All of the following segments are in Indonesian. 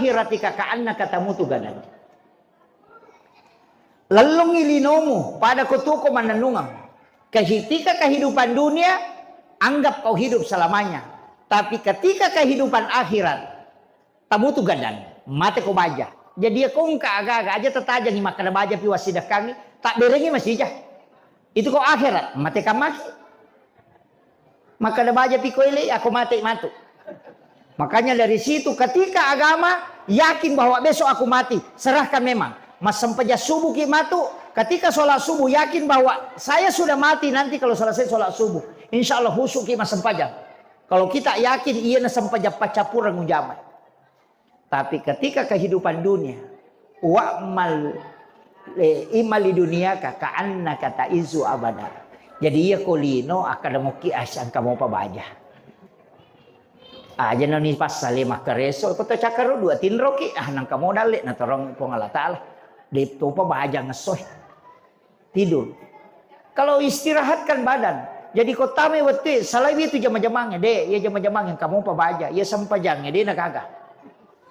akhiratika ka'annaka tamutu gadan. Lalong ilinomu pada kutuko mananungang. Ketika kehidupan dunia, anggap kau hidup selamanya. Tapi ketika kehidupan akhirat, tamutu gadan, mati kau baja. Jadi kau agak-agak aja tertajang ni makan baja pi wasidah kami, tak berengi masih jah. Itu kau akhirat, mati kau mati. Makan baja pi kau ele, aku mati matu. Makanya dari situ ketika agama yakin bahwa besok aku mati, serahkan memang. Mas sempaja subuh ki matu, ketika sholat subuh yakin bahwa saya sudah mati nanti kalau selesai sholat subuh. Insya Allah husuk ki mas sempaja. Kalau kita yakin iya na sempaja pacapurang ujaman. Tapi ketika kehidupan dunia, wa'mal imali dunia ka'anna kata izu abada. Jadi iya kolino akadamuki asyan kamu pabaja. Aja nani pas salimah kereso, kota cakaro dua tinroki, nang kamu dalik na torong pengala ta'ala. Itu pabaja ngesoh. Tidur. Kalau istirahatkan badan. Jadi kota me wete, salai itu jama-jamangnya deh, ya jama-jamang yang kamu pabaja, ya sampajangnya deh nak agak.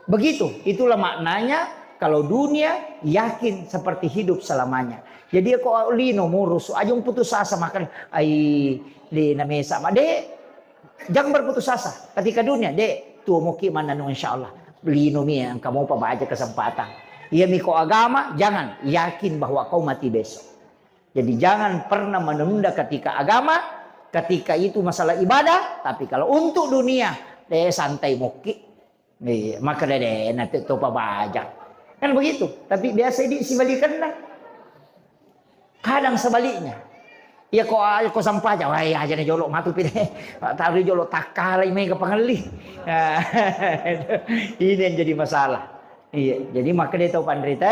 Begitu, itulah maknanya kalau dunia yakin seperti hidup selamanya. Jadi kok lino murus, ajung putus asa makan ai di namesa sama deh. Jangan berputus asa ketika dunia, deh. Tuh mau gimana nu insyaallah. Lino mi yang kamu pabaja kesempatan. Ia miko agama, jangan yakin bahwa kau mati besok. Jadi jangan pernah menunda ketika agama, ketika itu masalah ibadah. Tapi kalau untuk dunia, deh santai muki, maka deh nanti topa bajak. Kan begitu. Tapi biasa disibalikan lah. Kadang sebaliknya. Ya kok sampah aja, wah aja nih jolok matu pide, tahu jolok takalai mega pengelih. Ini yang jadi masalah. Iya, jadi maka dia tahu pandrita.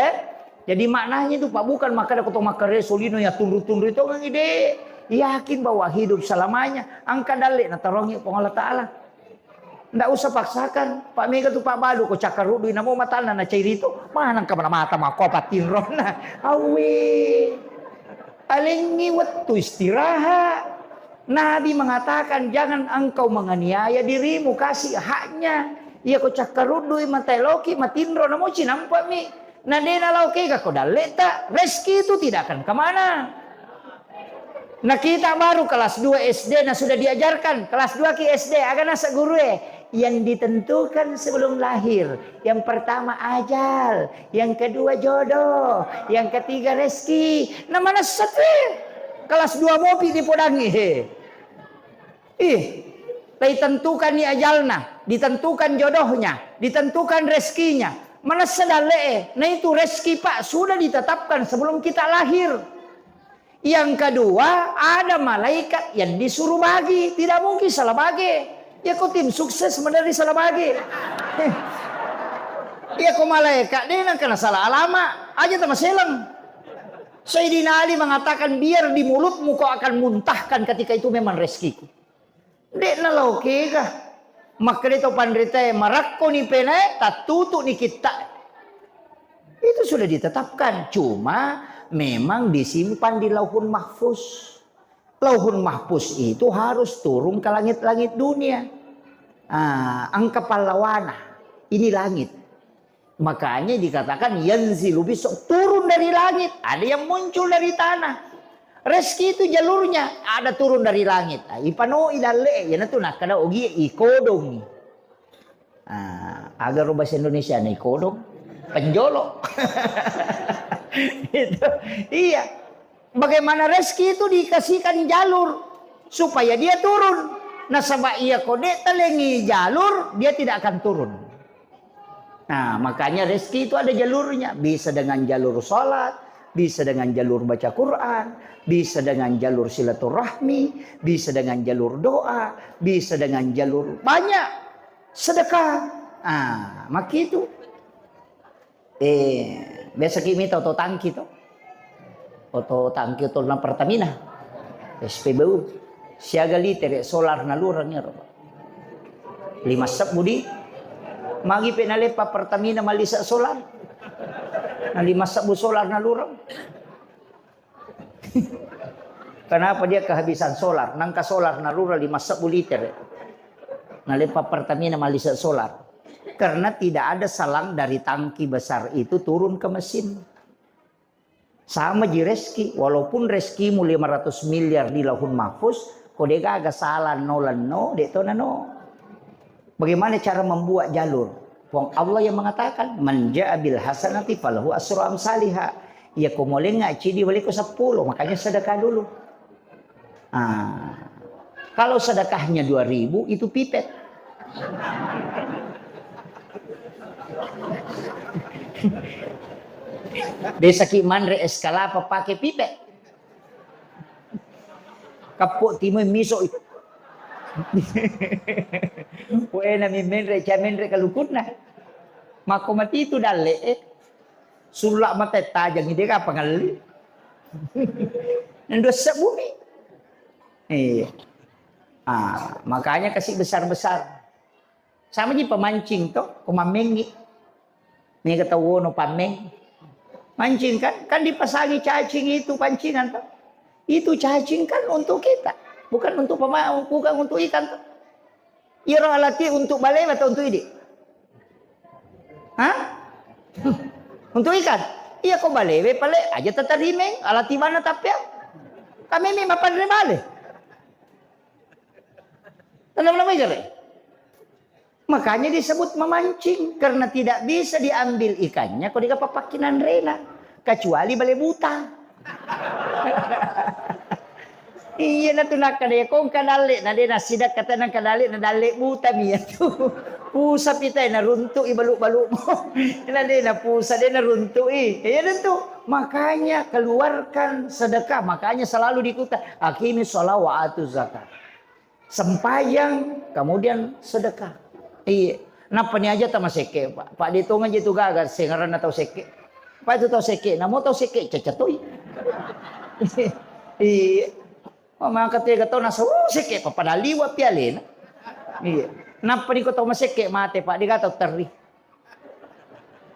Jadi maknanya itu Pak bukan maka ada kota makare solino ya tundur-tundur itu orang ide yakin bahwa hidup selamanya. Angka dalek na tarongi pengolah Ta'ala. Ndak usah paksakan. Pak Mega tu Pak Balu ko cakarudu namo matana na cair itu. Mana ka mata mako patinrona. Awe. Alengi waktu istirahat. Nabi mengatakan jangan engkau menganiaya dirimu, kasih haknya. Iya ko cakarudu matailoki matinro namo cinampa mi. Nadena lauke ka ko daleta. Rezeki itu tidak akan kemana. Nah kita baru kelas 2 SD nah sudah diajarkan kelas 2 ki SD agak nasa guru yang ditentukan sebelum lahir. Yang pertama ajal, yang kedua jodoh, yang ketiga rezeki. Nah mana sate kelas 2 mopi dipodangi ditentukan ni ajalna, ditentukan jodohnya, ditentukan rezekinya. Mana sedale nah itu rezeki Pak sudah ditetapkan sebelum kita lahir. Yang kedua, ada malaikat yang disuruh bagi. Tidak mungkin salah bagi. Ya kok tim sukses mendari salah bagi. Ya kok malaikat dia kena salah alamat. Aja sama selang. Sayyidina Ali mengatakan biar di mulutmu kau akan muntahkan ketika itu memang rezekiku. Dek na lauke kah. Maka itu pandrita marakko ni pena tak tutup ni kita. Itu sudah ditetapkan. Cuma memang disimpan di lauhun mahfuz. Lauhun mahfuz itu harus turun ke langit-langit dunia. Angka pahlawana. Ini langit. Makanya dikatakan yanzilu besok turun dari langit. Ada yang muncul dari tanah. Rezeki itu jalurnya ada turun dari langit. Ipano idale ya natu nak kada ogi ikodong. Agar bahasa Indonesia nih ikodong penjolok. Itu iya. Bagaimana rezeki itu dikasihkan jalur supaya dia turun. Nah sebab ia kode telengi jalur dia tidak akan turun. Nah makanya rezeki itu ada jalurnya. Bisa dengan jalur sholat, bisa dengan jalur baca Quran, bisa dengan jalur silaturahmi, bisa dengan jalur doa, bisa dengan jalur banyak sedekah. Maka itu biasa kimi auto tangki to. Auto tangki to na Pertamina. SPBU siaga liter solar na lurang ya. 5 sep budi. Magi penalepa Pertamina malisa solar. Na 5 sep solar na lurang. Kenapa dia kehabisan solar? Nangka solar na lurang 5 sep liter. Nalepa Pertamina malisa solar. Karena tidak ada selang dari tangki besar itu turun ke mesin. Sama ji reski, walaupun reskimu 500 miliar di lahun mahfuz, kode agak salah nolan no, deto no. Bagaimana cara membuat jalur? Wong Allah yang mengatakan, man ja'a bil hasanati falahu asyru amsalihha. Ya kau boleh ngaji di balik 10, makanya sedekah dulu. Kalau sedekahnya 2000 itu pipet. Desa Kimandre eskalapa pakai pipet. Kapok timo miso itu. Wena mimendre chamendre kalukutna. Mako mati itu dalle. Sulak mata tajang ide apa ngali. Nendo sebumi. Makanya kasih besar-besar. Sama ji pemancing toh, pemamengi. Nih kata wono pameng. Mancing kan dipasangi cacing itu pancingan toh. Itu cacing kan untuk kita, bukan untuk pemau, bukan untuk ikan toh. Iya orang alati untuk balai atau untuk ini? Hah? Untuk ikan? Iya kok balai, pale aja tatarimeng, alati mana tapi ya? Kami memang pandai balai. Tenang-tenang aja deh. Makanya disebut memancing karena tidak bisa diambil ikannya kalau dikapapakinan rena kecuali balai buta. Iya na tunak kada kong kadali na dena sidak kata nang kadali na dali buta miya tu. Pusa pitay na runtu ibaluk-baluk mo. Ina dena pusa dena runtu Iya tu. Makanya keluarkan sedekah, makanya selalu dikuta akimi shalah wa atu zakat. Sempayang kemudian sedekah. Iya. Napa ni aja tama seke, Pak. Pak ditung aja tu gagal sengaran atau seke. Pak itu tahu seke, namo tahu seke cacatoy. Iya. Oh, maka tiga tahun nasa seke pa padaliwa pialin. Iya. Napa ni ko tahu maseke mate Pak di kata terri.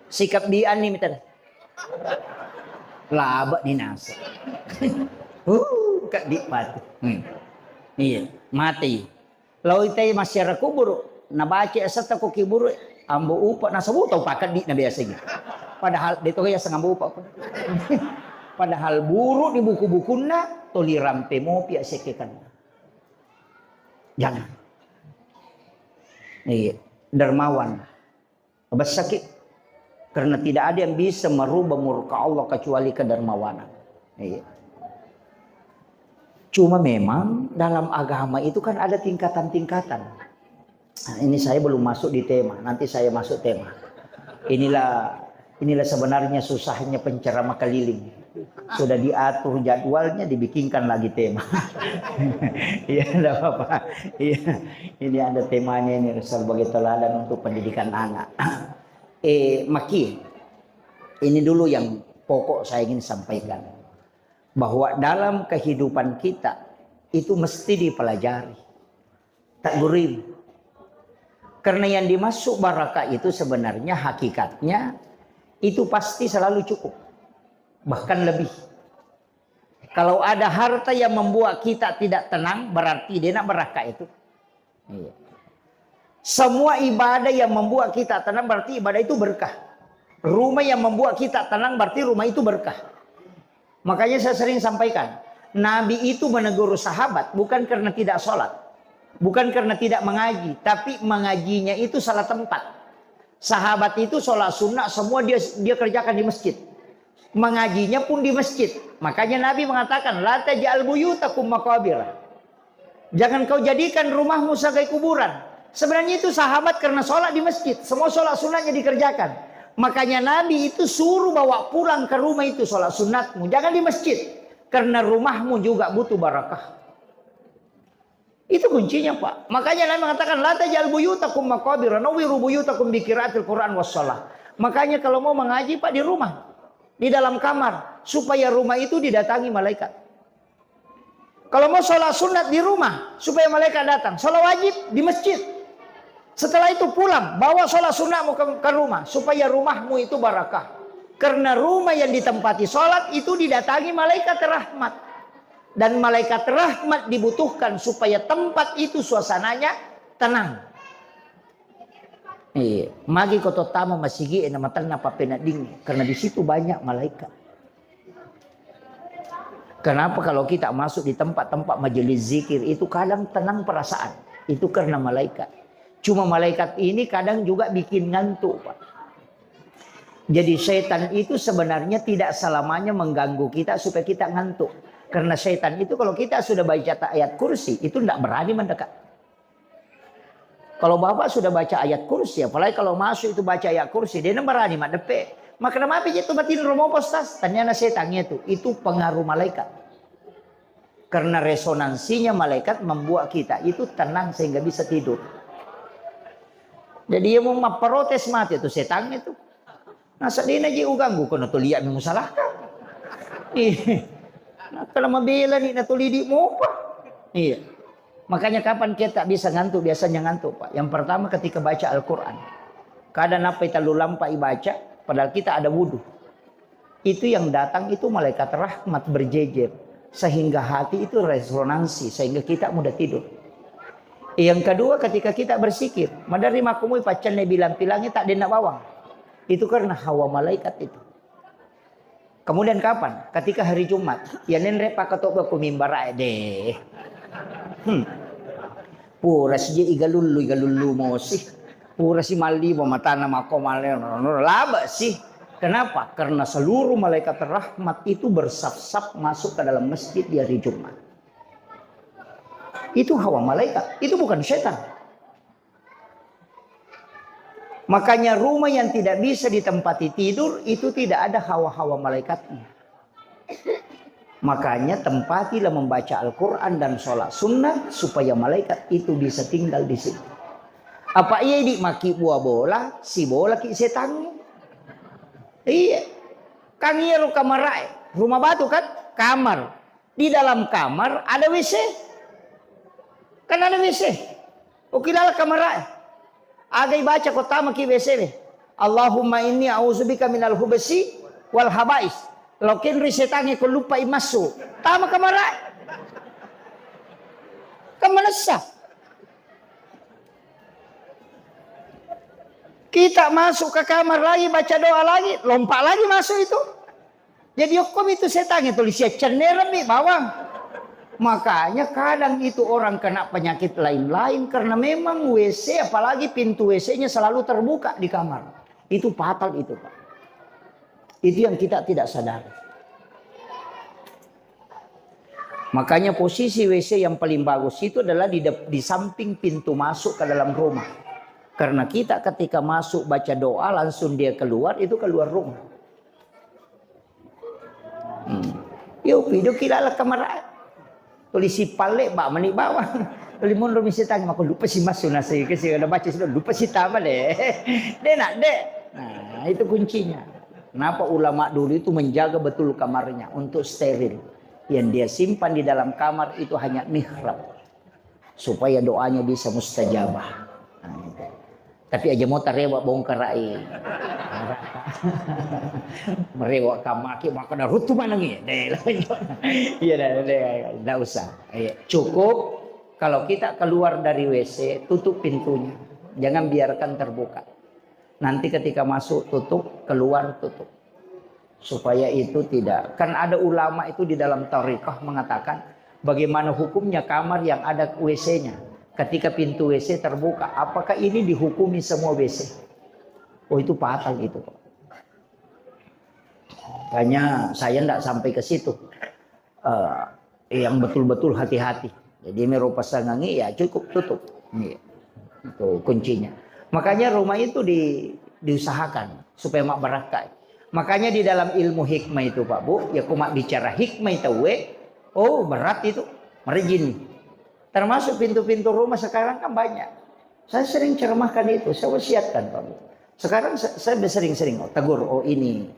Sikap dian ni mitan. Laba ni nasa. Kak di mati. Iya, mati. Lalu itay masyarakat kubur. Nabaca asat ko kiburu ambo upa nasa buto pakat di na biasa gitu. Padahal dito kaya sang ambo upa. Padahal buru di buku-bukuna toli rampe mo pia sekekan. Jangan. Iya, dermawan. Sakit karena tidak ada yang bisa merubah murka Allah kecuali kedermawanan. Iya. Cuma memang dalam agama itu kan ada tingkatan-tingkatan. Nah, ini saya belum masuk di tema, nanti saya masuk tema. Inilah sebenarnya susahnya penceramah keliling. Sudah diatur jadwalnya, dibikinkan lagi tema. Iya, enggak apa-apa. Iya, ini ada temanya ini sebagai teladan untuk pendidikan anak. Maki, ini dulu yang pokok saya ingin sampaikan. Bahwa dalam kehidupan kita itu mesti dipelajari. Tak gurim. Karena yang dimasuk barakah itu sebenarnya hakikatnya itu pasti selalu cukup. Bahkan lebih. Kalau ada harta yang membuat kita tidak tenang berarti dia nak barakah itu. Iya. Semua ibadah yang membuat kita tenang berarti ibadah itu berkah. Rumah yang membuat kita tenang berarti rumah itu berkah. Makanya saya sering sampaikan. Nabi itu menegur sahabat bukan karena tidak sholat. Bukan karena tidak mengaji, tapi mengajinya itu salah tempat. Sahabat itu sholat sunnah semua dia kerjakan di masjid. Mengajinya pun di masjid. Makanya Nabi mengatakan, la taj'al buyutakum maqabir. Jangan kau jadikan rumahmu sebagai kuburan. Sebenarnya itu sahabat karena sholat di masjid. Semua sholat sunnahnya dikerjakan. Makanya Nabi itu suruh bawa pulang ke rumah itu sholat sunnatmu. Jangan di masjid. Karena rumahmu juga butuh barakah. Itu kuncinya Pak. Makanya Nabi mengatakan la taj'al buyutakum maqabir, nawwiru buyutakum bi qiraatil Qur'an was shalah. Makanya kalau mau mengaji Pak di rumah, di dalam kamar supaya rumah itu didatangi malaikat. Kalau mau sholat sunat di rumah supaya malaikat datang. Sholat wajib di masjid. Setelah itu pulang bawa sholat sunatmu ke rumah supaya rumahmu itu barakah. Karena rumah yang ditempati sholat itu didatangi malaikat rahmat. Dan malaikat rahmat dibutuhkan supaya tempat itu suasananya tenang. Iya, magi koto tama masigi ena matan napa penading karena di situ banyak malaikat. Kenapa kalau kita masuk di tempat-tempat majelis zikir itu kadang tenang perasaan, itu karena malaikat. Cuma malaikat ini kadang juga bikin ngantuk, Pak. Jadi setan itu sebenarnya tidak selamanya mengganggu kita supaya kita ngantuk. Karena setan itu kalau kita sudah baca ayat kursi itu tidak berani mendekat. Kalau bapak sudah baca ayat kursi, apalagi kalau masuk itu baca ayat kursi, dia tidak berani mendepe. Maka kenapa itu batin rumah postas? Tanya setannya itu pengaruh malaikat. Karena resonansinya malaikat membuat kita itu tenang sehingga bisa tidur. Jadi dia mau memprotes mati itu setan itu. Nah sedih aja ganggu kono tuh lihat memang salah. Nah, kalau membela nih natuh lidik mau apa? Iya. Makanya kapan kita bisa ngantuk? Biasanya ngantuk, Pak. Yang pertama ketika baca Al-Quran. Kadang apa kita lulampai baca, padahal kita ada wudhu. Itu yang datang itu malaikat rahmat berjejer. Sehingga hati itu resonansi, sehingga kita mudah tidur. Yang kedua ketika kita bersikir. Madari makumui pacannya bilang-bilangnya tak dena bawang. Itu karena hawa malaikat itu. Kemudian kapan? Ketika hari Jumat. Ya nenre pakatok aku mimbar deh. Pura si igalulu mo sih. Pura si mali mo mata nama ko laba sih. Kenapa? Karena seluruh malaikat rahmat itu bersaf-saf masuk ke dalam masjid di hari Jumat. Itu hawa malaikat, itu bukan setan. Makanya rumah yang tidak bisa ditempati tidur itu tidak ada hawa-hawa malaikatnya. Makanya tempatilah membaca Al-Quran dan sholat sunnah supaya malaikat itu bisa tinggal di situ. Apa iya maki buah bola, si bola ki setan. Iya. Kan iya lo kamar rumah batu kan kamar. Di dalam kamar ada WC. Kan ada WC. Oke dalam kamar agai baca kota maki WC nih. Allahumma inni a'udzubika minal hubasi wal habais. Lokin risetangi ko lupa imasu. Tama kamarai. Kamanasa. Kita masuk ke kamar lagi baca doa lagi, lompat lagi masuk itu. Jadi hukum itu setan itu lisia cenderem nih bawang. Makanya kadang itu orang kena penyakit lain-lain karena memang WC apalagi pintu WC-nya selalu terbuka di kamar. Itu fatal itu, Pak. Itu yang kita tidak sadar. Makanya posisi WC yang paling bagus itu adalah di samping pintu masuk ke dalam rumah. Karena kita ketika masuk baca doa langsung dia keluar, itu keluar rumah. Yuk hidup kilala kamar. Tulisi palek bak mani bawang. Tuli mun rumi setang aku lupa si masuk nasi kasi ada baca sudah lupa si tama deh. Deh nak deh. Nah, itu kuncinya. Kenapa ulama dulu itu menjaga betul kamarnya untuk steril. Yang dia simpan di dalam kamar itu hanya mihrab. Supaya doanya bisa mustajabah. Nah, gitu. Tapi aja mau tarewa bongkar rai. Merewak kamaki maka dah rutu mana ni? Iya dah usah. Cukup kalau kita keluar dari WC tutup pintunya. Jangan biarkan terbuka. Nanti ketika masuk tutup, keluar tutup. Supaya itu tidak. Kan ada ulama itu di dalam Thariqah mengatakan bagaimana hukumnya kamar yang ada WC-nya. Ketika pintu WC terbuka, apakah ini dihukumi semua WC? Oh itu fatal itu. Makanya saya tidak sampai ke situ. Yang betul-betul hati-hati. Jadi merupa sangangi ya cukup tutup. Itu kuncinya. Makanya rumah itu diusahakan supaya mak berkah. Makanya di dalam ilmu hikmah itu Pak Bu, ya kumak bicara hikmah itu oh berat itu, merjin. Termasuk pintu-pintu rumah sekarang kan banyak. Saya sering cermahkan itu, saya wasiatkan Pak Bu. Sekarang saya sering-sering tegur, oh ini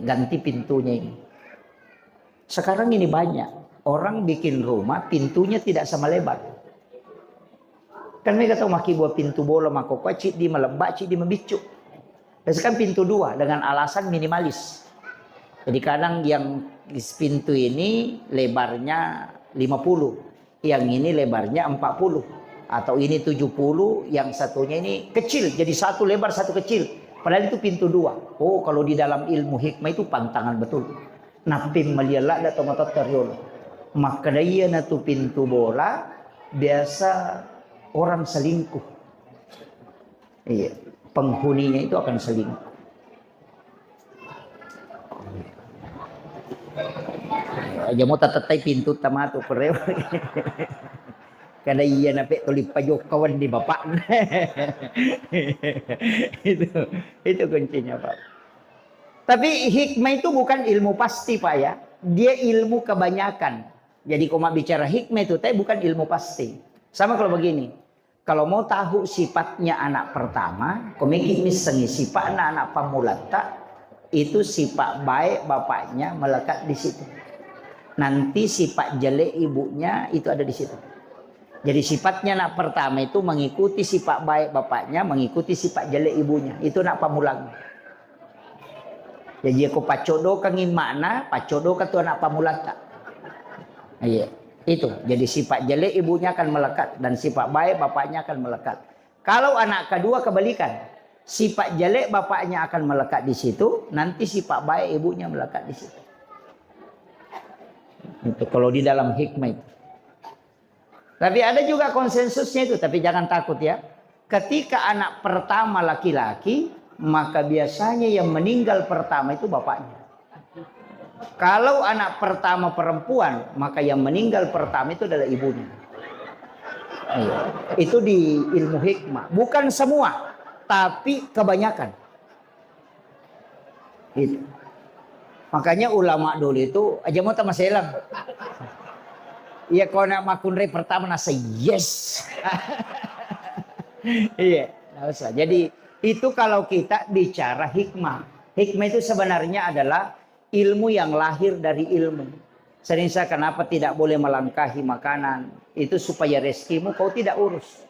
ganti pintunya ini. Sekarang ini banyak orang bikin rumah pintunya tidak sama lebar. Kan mereka tahu maki buat pintu bola mako cik di melembak cik di membicuk. Dan sekarang pintu dua dengan alasan minimalis. Jadi kadang yang pintu ini lebarnya 50, yang ini lebarnya 40. Atau ini 70, yang satunya ini kecil. Jadi satu lebar, satu kecil. Padahal itu pintu dua. Oh, kalau di dalam ilmu hikmah itu pantangan betul. Napim maliala atau mata teriol. Maka dia natu pintu bola biasa orang selingkuh. Iya, penghuninya itu akan selingkuh. Aja mau tatatay pintu tamato pereo. Kada iya nape tulip pajok kawan di bapak. itu kuncinya Pak. Tapi hikmah itu bukan ilmu pasti Pak ya. Dia ilmu kebanyakan. Jadi koma bicara hikmah itu tapi bukan ilmu pasti. Sama kalau begini. Kalau mau tahu sifatnya anak pertama, komiki misengi sifat anak pamulata itu sifat baik bapaknya melekat di situ. Nanti sifat jelek ibunya itu ada di situ. Jadi sifatnya anak pertama itu mengikuti sifat baik bapaknya, mengikuti sifat jelek ibunya. Itu nak pamulang. Jadi aku pacodo kangin makna, pacodo ka tu anak pamulata. Iya, itu. Jadi sifat jelek ibunya akan melekat dan sifat baik bapaknya akan melekat. Kalau anak kedua kebalikan, sifat jelek bapaknya akan melekat di situ, nanti sifat baik ibunya melekat di situ. Itu kalau di dalam hikmah itu. Tapi ada juga konsensusnya itu, tapi jangan takut ya. Ketika anak pertama laki-laki, maka biasanya yang meninggal pertama itu bapaknya. Kalau anak pertama perempuan, maka yang meninggal pertama itu adalah ibunya. Itu di ilmu hikmah. Bukan semua, tapi kebanyakan. Itu. Makanya ulama dulu itu aja mau tak masalah. Iya kalau nak makunre pertama nasa yes. Iya, nggak usah. Jadi itu kalau kita bicara hikmah. Hikmah itu sebenarnya adalah ilmu yang lahir dari ilmu. Sering saya kenapa tidak boleh melangkahi makanan. Itu supaya rezekimu kau tidak urus.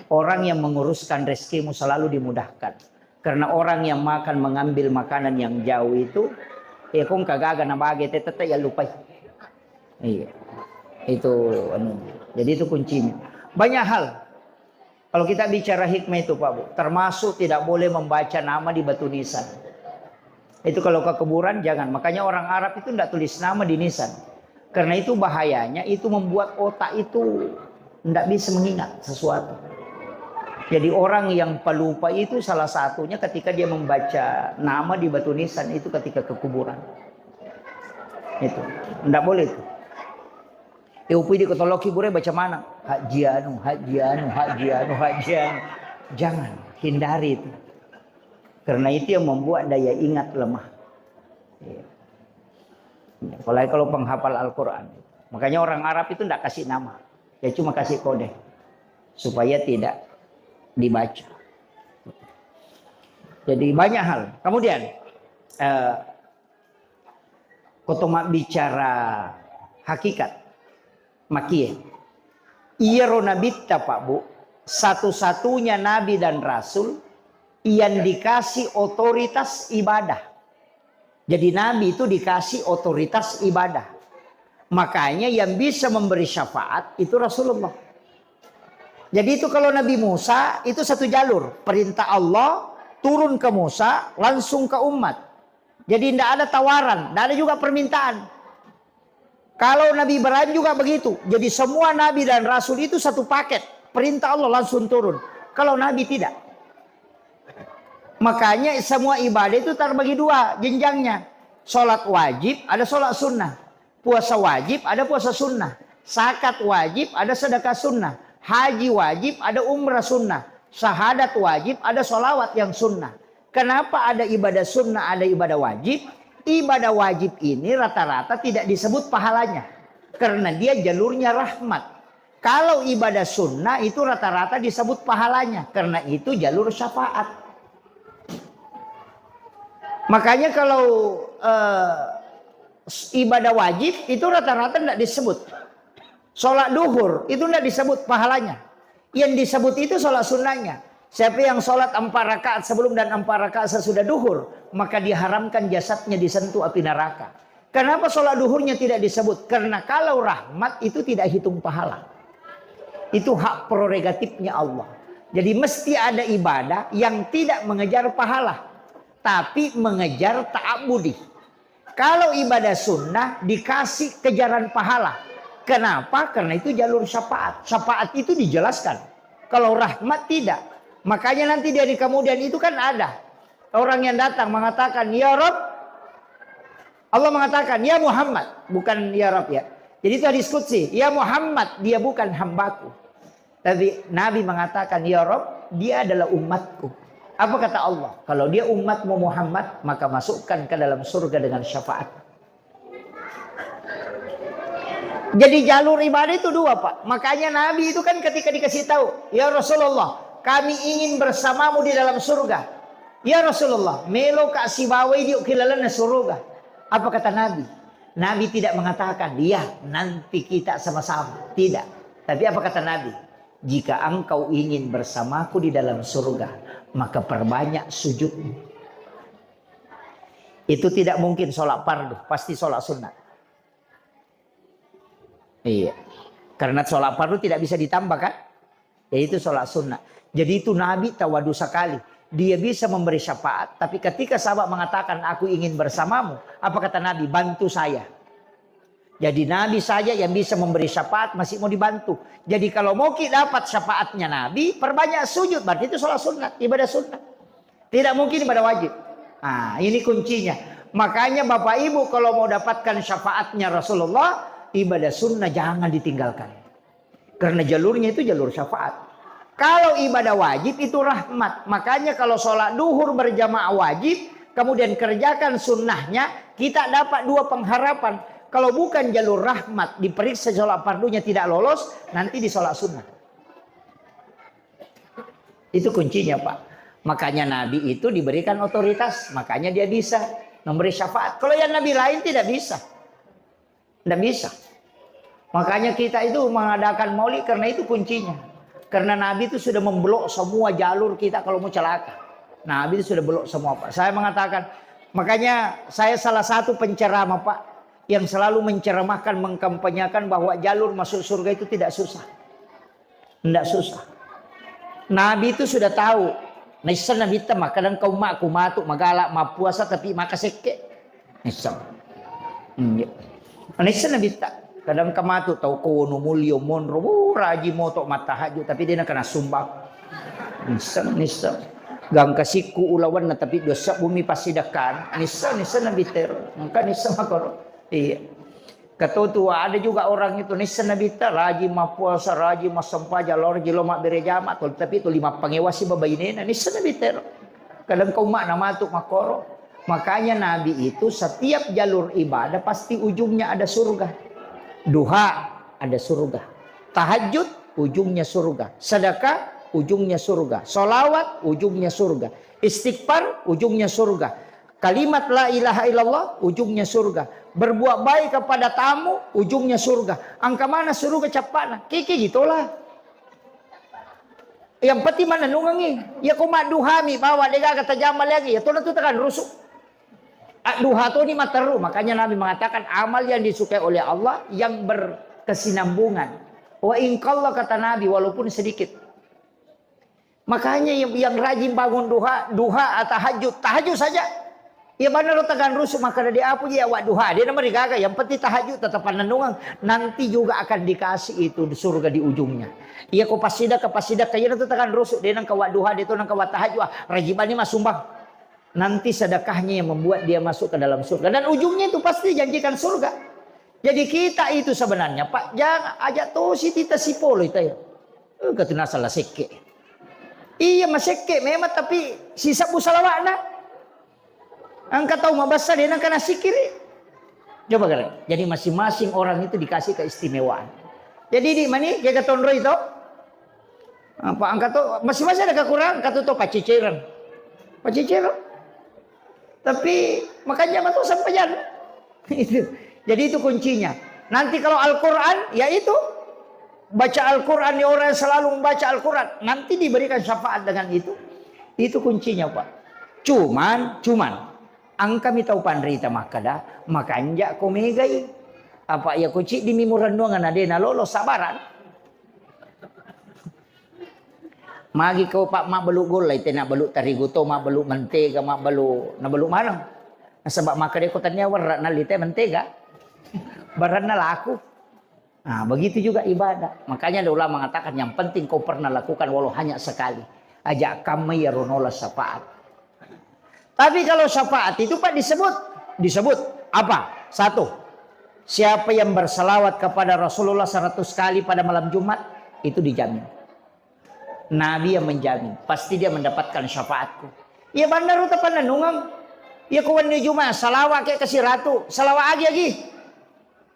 Orang yang menguruskan rezekimu selalu dimudahkan. Karena orang yang makan mengambil makanan yang jauh itu. Ya kong kagaga na bagay tetap ya lupa. Iya. Itu jadi itu kuncinya. Banyak hal. Kalau kita bicara hikmah itu Pak Bu, termasuk tidak boleh membaca nama di batu nisan. Itu kalau ke kuburan jangan. Makanya orang Arab itu tidak tulis nama di nisan. Karena itu bahayanya, itu membuat otak itu tidak bisa mengingat sesuatu. Jadi orang yang pelupa itu salah satunya ketika dia membaca nama di batu nisan itu ketika ke kuburan. Itu tidak boleh itu. Upi di ketoloki bure baca mana? Hajianu. Jangan, hindari itu. Karena itu yang membuat daya ingat lemah. Apalagi kalau penghafal Al-Quran. Makanya orang Arab itu tidak kasih nama. Dia cuma kasih kode. Supaya tidak dibaca. Jadi banyak hal. Kemudian. Kotoma bicara hakikat. Makiyah. Iya ronabita Pak Bu. Satu-satunya nabi dan rasul yang dikasih otoritas ibadah. Jadi nabi itu dikasih otoritas ibadah. Makanya yang bisa memberi syafaat itu Rasulullah. Jadi itu kalau Nabi Musa itu satu jalur. Perintah Allah turun ke Musa langsung ke umat. Jadi tidak ada tawaran, tidak ada juga permintaan. Kalau Nabi Ibrahim juga begitu. Jadi semua Nabi dan Rasul itu satu paket. Perintah Allah langsung turun. Kalau Nabi tidak. Makanya semua ibadah itu terbagi dua jenjangnya. Sholat wajib, ada sholat sunnah. Puasa wajib, ada puasa sunnah. Zakat wajib, ada sedekah sunnah. Haji wajib, ada umrah sunnah. Syahadat wajib, ada sholawat yang sunnah. Kenapa ada ibadah sunnah, ada ibadah wajib? Ibadah wajib ini rata-rata tidak disebut pahalanya. Karena dia jalurnya rahmat. Kalau ibadah sunnah itu rata-rata disebut pahalanya. Karena itu jalur syafaat. Makanya kalau ibadah wajib itu rata-rata tidak disebut. Sholat duhur itu tidak disebut pahalanya. Yang disebut itu sholat sunnahnya. Siapa yang sholat 4 rakaat sebelum dan 4 rakaat sesudah duhur, maka diharamkan jasadnya disentuh api neraka. Kenapa sholat duhurnya tidak disebut? Karena kalau rahmat itu tidak hitung pahala. Itu hak prerogatifnya Allah. Jadi mesti ada ibadah yang tidak mengejar pahala, tapi mengejar ta'abudi. Kalau ibadah sunnah dikasih kejaran pahala. Kenapa? Karena itu jalur syafaat. Syafaat itu dijelaskan. Kalau rahmat tidak. Makanya nanti dari kemudian itu kan ada orang yang datang mengatakan, ya Rob. Allah mengatakan, ya Muhammad. Bukan ya Rob ya. Jadi itu hadis qudsi. Ya Muhammad, dia bukan hambaku. Tapi Nabi mengatakan, ya Rob, dia adalah umatku. Apa kata Allah? Kalau dia umatmu Muhammad, maka masukkan ke dalam surga dengan syafaat. Jadi jalur ibadah itu dua, Pak. Makanya Nabi itu kan ketika dikasih tahu, ya Rasulullah, kami ingin bersamamu di dalam surga. Ya Rasulullah, melo kak si bawai diuk kilalana surga. Apa kata Nabi? Nabi tidak mengatakan, ya nanti kita sama-sama. Tidak. Tapi apa kata Nabi? Jika engkau ingin bersamaku di dalam surga, maka perbanyak sujudmu. Itu tidak mungkin sholat fardu, pasti sholat sunat. Iya, karena sholat fardu tidak bisa ditambah kan? Yaitu sholat sunat. Jadi itu Nabi tawadu sekali. Dia bisa memberi syafaat, tapi ketika sahabat mengatakan aku ingin bersamamu, apa kata Nabi? Bantu saya. Jadi Nabi saja yang bisa memberi syafaat masih mau dibantu. Jadi kalau mau kita dapat syafaatnya Nabi, perbanyak sujud. Berarti itu sholat sunat, ibadah sunat. Tidak mungkin ibadah wajib. Nah, ini kuncinya. Makanya Bapak Ibu kalau mau dapatkan syafaatnya Rasulullah, ibadah sunnah jangan ditinggalkan. Karena jalurnya itu jalur syafaat. Kalau ibadah wajib itu rahmat. Makanya kalau sholat duhur berjamaah wajib, kemudian kerjakan sunnahnya, kita dapat dua pengharapan. Kalau bukan jalur rahmat, diperiksa sholat fardunya tidak lolos, nanti di sholat sunnah. Itu kuncinya Pak. Makanya Nabi itu diberikan otoritas, makanya dia bisa memberi syafaat. Kalau yang Nabi lain tidak bisa. Tidak bisa. Makanya kita itu mengadakan maulid karena itu kuncinya. Karena Nabi itu sudah memblok semua jalur kita kalau mau celaka. Nabi itu sudah blok semua Pak. Saya mengatakan, makanya saya salah satu penceramah Pak, yang selalu menceramahkan, mengkampanyakan bahwa jalur masuk surga itu tidak susah. Tidak susah. Nabi itu sudah tahu. Nisa Nabi itu kadang kau mak matuk magalak ma puasa tapi maka seke. Nisa. Nisa Nabi tak. Kadang kamatu tahu kau mulio monro raji motok mata haju tapi dia nak kena sumbang. Nisa. Gang kasiku ulawan na tapi dosa bumi pasti dakan. Nisa Nabi ter. Maka Nisa makoro. Iya. Ketua ada juga orang itu Nisa Nabi ter raji ma puasa raji ma sampaja lor jilo mak berejama tapi itu 5 pangewasi babainena Nisa Nabi ter. Kadang kau mak nama tu makoro. Makanya Nabi itu setiap jalur ibadah pasti ujungnya ada surga. Duha ada surga. Tahajud ujungnya surga. Sedekah ujungnya surga. Solawat ujungnya surga. Istighfar ujungnya surga. Kalimat la ilaha illallah ujungnya surga. Berbuat baik kepada tamu ujungnya surga. Angka mana surga capana? Kiki gitulah. Yang penting mana nungangi. Ya kumat duhami bawa dia kata jamal lagi. Ya tuh tekan rusuk. Duha tu ni materu. Makanya Nabi mengatakan amal yang disukai oleh Allah yang berkesinambungan. Wa inqalla kata Nabi walaupun sedikit. Makanya yang rajin bangun duha atau tahajud saja. Ya benar tekan rusuk maka dia apa ya awak duha. Dia nama digaga. Yang penting tahajud tetap nungang. Nanti juga akan dikasih itu di surga di ujungnya. Iya kau pasidak kayaknya itu tekan rusuk. Dia nang kawat duha dia tu nang kawat tahajud. Rajiban ni mas sumbang. Nanti sedekahnya yang membuat dia masuk ke dalam surga. Dan ujungnya itu pasti janjikan surga. Jadi kita itu sebenarnya Pak, jangan ajak tuh si tita si polo itu ya. Kata salah seke. Iya mas seke memang tapi sisa busalawakna. Angkat tahu mabasa dia nak kena sikiri. Coba kalian. Jadi masing-masing orang itu dikasih keistimewaan. Jadi di mana dia kata Tonro itu? Apa angkat tuh masing-masing ada kekurangan. Kata tuh paciciran. Tapi makanya tuh sampai jalan. Itu. Jadi itu kuncinya. Nanti kalau Al-Quran, ya itu. Baca Al-Quran, ya orang yang selalu membaca Al-Quran. Nanti diberikan syafaat dengan itu. Itu kuncinya Pak. Cuman. Angka mi tahu pandrita makada. Makanya kau megai. Apa ya kuci di mimuran doangan ada na lolo sabaran. Magi kau pak mak beluk gulai, nak beluk terigu to, mak beluk mentega, mak beluk, na beluk mana? Sebab maka dia kotanya warat na lite mentega, barat na laku. Nah begitu juga ibadah. Makanya ada ulama mengatakan yang penting kau pernah lakukan walau hanya sekali. Ajak kami ya ronola syafaat. Tapi kalau syafaat itu pak disebut apa? Satu, siapa yang berselawat kepada Rasulullah 100 kali pada malam Jumat itu dijamin. Nabi yang menjamin, pasti dia mendapatkan syafaatku. Ya bandar utapan nungang. Ya kawan di Jumat salawat kayak kasih ratu, salawat lagi.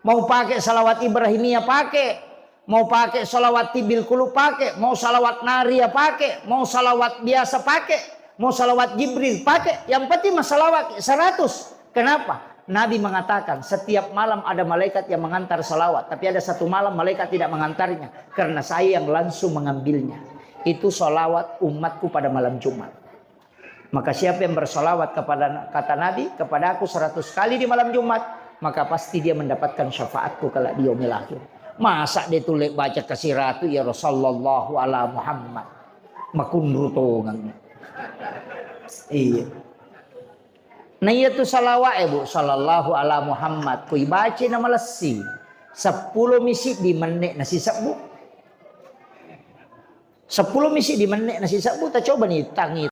Mau pakai salawat Ibrahimiyah pakai, mau pakai salawat Tibil Kulu pakai, mau salawat Naria pakai, mau salawat biasa pakai, mau salawat Jibril pakai. Yang penting mah salawat 100. Kenapa? Nabi mengatakan setiap malam ada malaikat yang mengantar salawat, tapi ada satu malam malaikat tidak mengantarnya karena saya yang langsung mengambilnya. Itu salawat umatku pada malam Jumat. Maka siapa yang bersalawat kepada, kata Nabi, kepada aku 100 kali di malam Jumat, maka pasti dia mendapatkan syafaatku kalau di yaumil akhir. Masa dia tulis baca kasih ratu ya Rasulullah ala Muhammad makunrutongan. Iya. Nah itu salawat bu sallallahu ala Muhammad. Kui baca nama lesi 10 misi di menit nasi sabu. 10 misi di menit nasi sabu. Tak coba nih tangi.